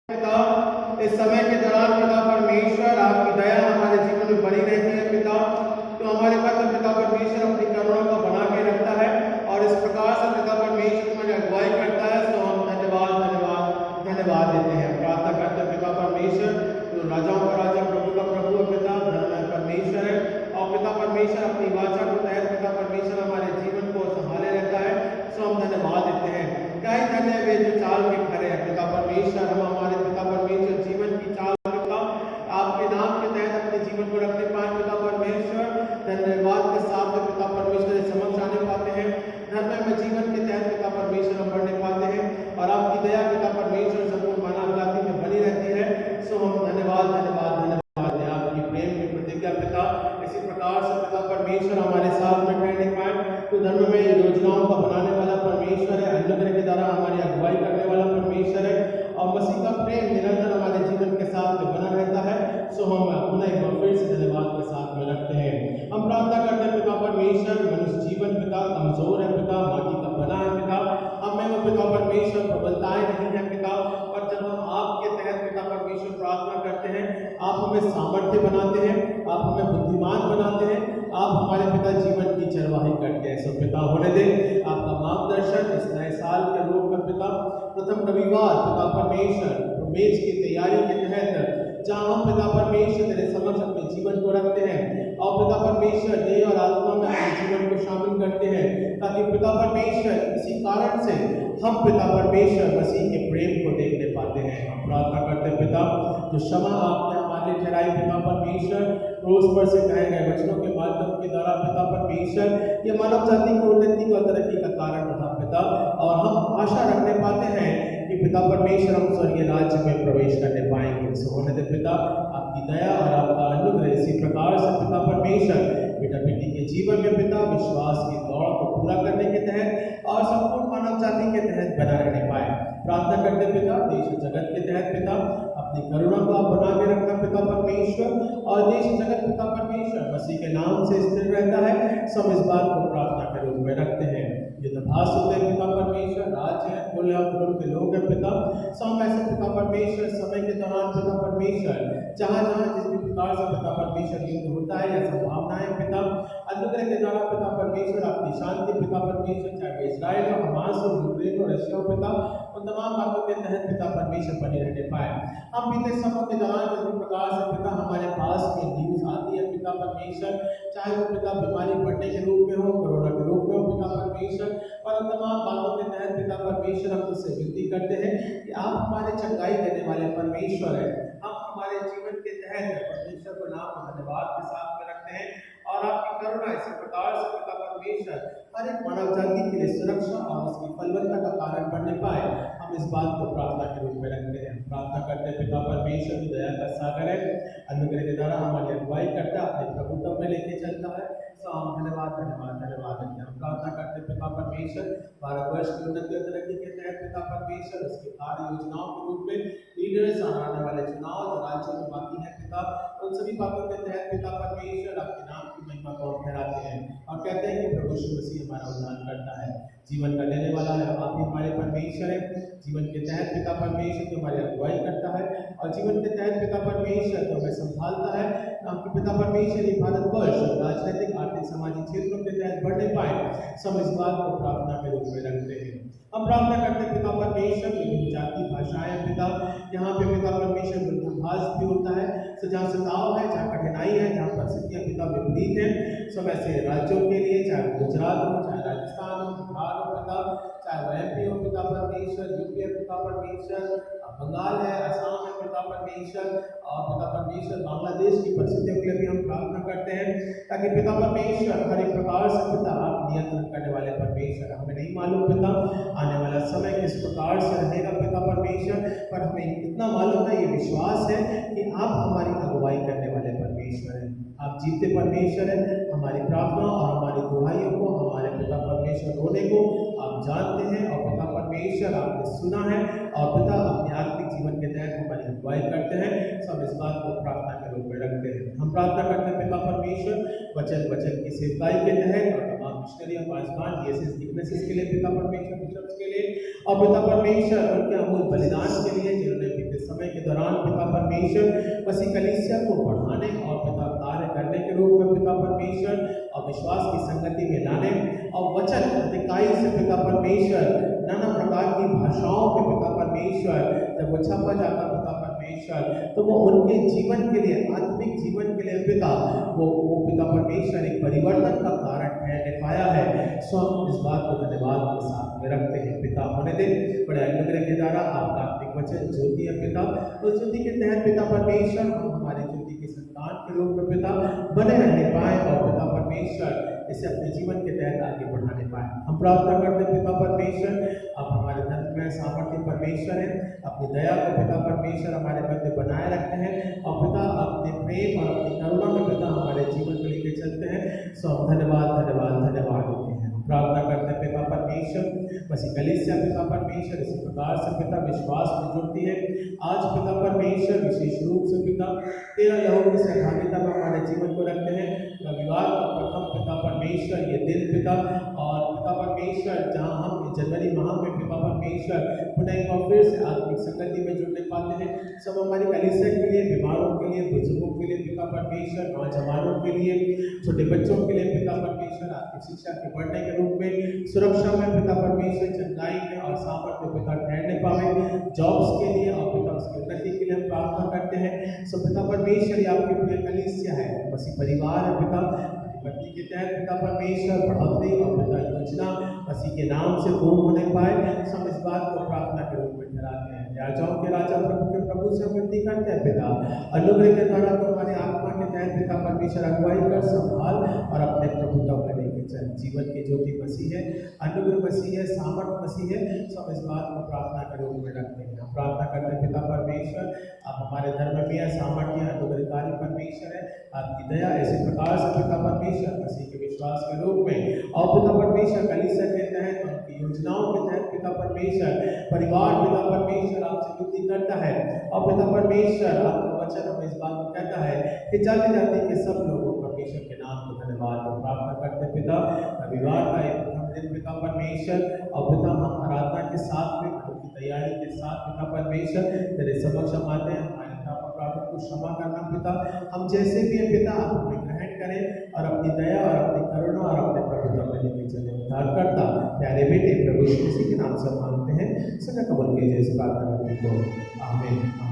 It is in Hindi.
पिता, इस समय के दौरान पिता परमेश्वर आपकी दया हमारे जीवन में बनी रहती है पिता। तो हमारे पर पिता परमेश्वर अपनी करुणा को बना के रखता है और इस प्रकार से पिता परमेश्वर हमारी अगुवाई करता है। तो हम धन्यवाद धन्यवाद धन्यवाद देते हैं। प्रार्थना करते हैं पिता परमेश्वर, तो राजाओं का राजा प्रभु का प्रभु है पिता, धर्म परमेश्वर है और पिता परमेश्वर अपनी वाचा को तहत पिता परमेश्वर हमारे जीवन को संभाले रहता है। तो हम धन्यवाद देते हैं। क्या ही धन्य वे जो चाल के खड़े हैं पिता परमेश्वर, हम हमारे पिता परमेश्वर जीवन की चाल पिता आपके नाम के तहत अपने जीवन को रखने पाए पिता परमेश्वर। धन्यवाद के साथ पिता परमेश्वर के समक्ष आने पाते हैं। धर्म में जीवन के तहत पिता परमेश्वर हम बढ़ने पाते हैं और आपकी दया पिता परमेश्वर संपूर्ण मानव जाति में बनी रहती है। सो हम धन्यवाद धन्यवाद धन्यवाद दें आपकी प्रेम की प्रतिज्ञा पिता। इसी प्रकार से पिता परमेश्वर हमारे साथ में रहने पाए। तो धर्म में योजनाओं का बनाने वाला परमेश्वर है, अनुग्रह के द्वारा हमारी अगुवाई करने वाला परमेश्वर है और मसीह का प्रेम निरंतर हमारे जीवन के साथ में बना रहता है। सो हम पुनः एक बार फिर से धन्यवाद के साथ में रखते हैं। हम प्रार्थना करते हैं पिता परमेश्वर, मनुष्य जीवन पिता कमजोर है पिता, माटी का बना है पिता, हमें वो पिता परमेश्वर प्रबलताएं नहीं है पिता, और जब हम आपके तहत पिता परमेश्वर प्रार्थना करते हैं आप हमें सामर्थ्य बनाते हैं, आप हमें बुद्धिमान बनाते हैं, आप हमारे पिता जीवन की चरवाही करते हैं। सो पिता होने दे आपका मार्गदर्शन इस नए साल के रूप में पिता। प्रथम रविवार पिता परमेश्वर मेज की तैयारी के तहत जहाँ हम पिता परमेश्वर तेरे समक्ष अपने जीवन को रखते हैं और पिता परमेश्वर देह और आत्मा में अपने जीवन को शामिल करते हैं, ताकि पिता परमेश्वर इसी कारण से हम पिता परमेश्वर मसीह के प्रेम को देखने पाते हैं। हम प्रार्थना करते हैं पिता, जो क्षमा आपने हमारे ठहराई पिता परमेश्वर, रोज पर से कहे गए वचनों के माध्यम के द्वारा पिता परमेश्वर ये मानव जाति की उन्नति और तरक्की का कारण रहा पिता, और हम आशा रखने पाते हैं कि पिता परमेश्वर हम स्वर्गीय राज्य में प्रवेश करने पाएंगे। सो होने दे पिता आपकी दया और आपका अनुग्रह इसी प्रकार से पिता परमेश्वर बेटा बेटी के जीवन में पिता विश्वास की दौड़ को पूरा करने के तहत और संपूर्ण मानव जाति के तहत बना रहने पाए। प्रार्थना करते पिता देश जगत के तहत पिता अपनी करुणा को आप बना के रखना पिता परमेश्वर, और देश जगत पिता परमेश्वर मसीह के नाम से स्थिर रहता है। सब इस बात को प्रार्थना के रूप में रखते हैं। ये दभास होते हैं पिता परमेश्वर, राज्य है कुल है कुल के लोग हैं पिता। सब ऐसे पिता परमेश्वर समय के दौरान पिता परमेश्वर जहाँ जहाँ जिस भी प्रकार से पिता परमेश्वर युद्ध होता है या संभावनाएं पिता अनुग्रह के द्वारा पिता परमेश्वर आपकी शांति पिता परमेश्वर, चाहे इजराइल हो, हमास हो, यूक्रेन हो, रशिया हो पिता, उन तमाम बातों के तहत पिता परमेश्वर बने रहने पाए। हम बीते समय के दौरान जिस भी प्रकार से पिता हमारे पास में न्यूज आती है पिता परमेश्वर, चाहे वो पिता बीमारी बढ़ने के रूप में हो, कोरोना के रूप में हो पिता परमेश्वर, और उन तमाम बातों के तहत पिता परमेश्वर हम उससे विनती करते हैं कि आप हमारे चंगाई देने वाले परमेश्वर है। हम हमारे जीवन के तहत परमेश्वर को नाम धन्यवाद के साथ में रखते हैं और आपकी करुणा इसी प्रकार से पिता परमेश्वर हर एक मानव जाति के लिए सुरक्षा और उसकी फलवत्ता का कारण बनने पाए। हम इस बात को प्रार्थना के रूप में रखते हैं। प्रार्थना करते हैं पिता परमेश्वर की दया का सागर है, अनुग्रह के द्वारा हमारी अगुवाई करता है, अपने प्रभुत्व में लेके चलता है। सो हम धन्यवाद धन्यवाद धन्यवाद देते हैं। हम प्रार्थना करते हैं पिता परमेश्वर भारतवर्ष की उन्नति और तरक्की के तहत पिता परमेश्वर उसकी कार्य योजनाओं के रूप में लीडर्स और आने वाले चुनाव जो राज्यों में बाकी है पिता, उन सभी बातों के तहत पिता परमेश्वर आपके नाम की महिमा को फहराते हैं और कहते हैं कि प्रभु यीशु मसीह हमारा उद्धार करता है, जीवन का लेने वाला है, आप ही हमारे परमेश्वर है। जीवन के तहत पिता परमेश्वर जो हमारी अगुवाई करता है और जीवन के तहत पिता परमेश्वर जो हमें संभालता है, आपके पिता परमेश्वर भारतवर्ष राजनीतिक आर्थिक सामाजिक क्षेत्रों के तहत बढ़ने पाए। सब इस बात को प्रार्थना के रूप में रखते हैं। हम प्रार्थना करते हैं पिता परमेश्वर विभिन्न जाति भाषाएं पिता, यहाँ पे पिता परमेश्वर विरोधाभास भी होता है, जहाँ सताव है, जहाँ कठिनाई है, जहाँ परिस्थितियाँ पिता विपरीत है, सब ऐसे राज्यों के लिए, चाहे गुजरात हो, चाहे राजस्थान हो, बिहार हो पिता, चाहे वह MP हो पिता परमेश्वर, यूपी है पिता परमेश्वर, बंगाल है, असम है पिता परमेश्वर, और पिता परमेश्वर बांग्लादेश की परिस्थितियों के लिए भी हम प्रार्थना करते हैं, ताकि पिता परमेश्वर हर एक प्रकार से पिता आप नियंत्रण करने वाले परमेश्वर। हमें नहीं मालूम पिता आने वाला समय किस प्रकार से रहेगा पिता परमेश्वर, पर हमें इतना मालूम है, ये विश्वास है कि आप हमारी अगुवाई करने वाले परमेश्वर हैं। आप जीते परमेश्वर हैं। हमारी प्रार्थना और हमारी दुहाइयों को, हमारे पिता परमेश्वर रोने को आप जानते हैं और पिता परमेश्वर आपने सुना है और पिता अपने आत्मिक जीवन के तहत हमारी अगुवाई करते हैं। सब इस बात को प्रार्थना के रूप में रखते हैं। हम प्रार्थना करते हैं पिता परमेश्वर वचन की सेवकाई के तहत और तमाम मिशनरी और पासवान के लिए पिता परमेश्वर बिशप्स के लिए और पिता परमेश्वर उनके अमूल बलिदान के लिए जिन्होंने बीते समय दौरान पिता परमेश्वर मसीह कलीसिया को बढ़ाने और पिता कार्य करने के रूप में पिता परमेश्वर और विश्वास की संगति में लाने और वचन अधिकाई से पिता परमेश्वर नाना प्रकार की भाषाओं में पिता परमेश्वर जब वो छपा जाता पिता परमेश्वर तो वो उनके जीवन के लिए आत्मिक जीवन के लिए पिता वो पिता परमेश्वर एक परिवर्तन का कारण ठहरने पाया है। सो हम इस बात को धन्यवाद के साथ में रखते हैं। पिता होने दे बड़े अनुग्रह के द्वारा आपका आत्मिक वचन ज्योति है पिता, उस ज्योति के तहत पिता परमेश्वर हम हमारे ज्योति के संतान के रूप में पिता बने रहने पाए और पिता परमेश्वर इसे अपने जीवन के तहत आगे बढ़ाने पाए। हम प्रार्थना करते हैं पिता परमेश्वर आप हमारे धन में सामर्थ्य परमेश्वर है, अपनी दया को पिता परमेश्वर हमारे मध्य बनाए रखते हैं और पिता अपने प्रेम और अपनी करुणा में पिता हमारे जीवन को लेकर चलते हैं। सो हम धन्यवाद धन्यवाद धन्यवाद देते हैं। हम प्रार्थना करते हैं पिता परमेश्वर मसीह कलीसिया पिता परमेश्वर इसी प्रकार से पिता विश्वास में जुड़ती है। आज पिता परमेश्वर विशेष रूप से पिता तेरा लहू की सहभागिता में हमारे जीवन को रखते हैं। रविवार का प्रथम पिता परमेश्वर ये दिन पिता और पिता परमेश्वर जहाँ हम जनवरी माह में पिता परमेश्वर पुनः एक बार फिर से आत्मिक संगति में जुड़ने पाते हैं। सब हमारी कलीसिया के लिए, बीमारों के लिए, बुजुर्गों के लिए पिता परमेश्वर, नौजवानों के लिए, छोटे बच्चों के लिए पिता परमेश्वर आत्मिक शिक्षा के बढ़ने के रूप में सुरक्षा में पिता परमेश्वर चंगाई में और सामर्थ्य पिता ठहरने पावे, जॉब्स के लिए और पिता उसकी उन्नति के लिए हम प्रार्थना करते हैं। सो पिता परमेश्वर आपकी प्रिय कलीसिया है, मसीह परिवार है पिता, पत्नी के तहत पिता परमेश्वर बढ़ोतरी और पिता योजना मसीह के नाम से पूर्ण होने पाए। हम इस बात को प्रार्थना के रूप में ठहराते हैं। राजाओं के राजा प्रभु के प्रभु से विनती करते हैं पिता अनुग्रह के द्वारा तो हमारे आत्मा के तहत पिता परमेश्वर अगुवाई कर संभाल और अपने प्रभुता में लेके चल। जीवन की ज्योति मसीह है, अनुग्रह मसीह है, सामर्थ मसीह है। सब इस बात को प्रार्थना के रूप में रखते हैं। हम प्रार्थना करते हैं पिता परमेश्वर आप हमारे धर्म में है, सामर्थ्य अनुग्रहकारी परमेश्वर है, आपकी दया ऐसे प्रकार से पिता परमेश्वर मसीह के विश्वास के रूप में और पिता परमेश्वर कलीसिया के तहत उनकी योजनाओं के तहत पिता परमेश्वर परिवार पिता परमेश्वर आपसे विनती करता है और पिता परमेश्वर आपका वचन हमें इस बात को कहता है कि जाते जाते के सब लोगों परमेश्वर के नाम को धन्यवाद और प्रार्थना करते पिता। रविवार का एक प्रथम दिन पिता परमेश्वर और पिता हम आराधना के साथ में उनकी तैयारी के साथ पिता परमेश्वर तेरे समक्ष हम आते हैं। हमारे अपराधों को क्षमा करना पिता, हम जैसे भी है पिता आप हमें ग्रहण करें और अपनी दया और अपनी करुणा और अपने प्रभुत्व में लेके चले। उद्धार करता प्यारे बेटे प्रभु यीशु मसीह के नाम से मांगते हैं, सदा कबूल कीजिए इस प्रार्थना को। आमीन।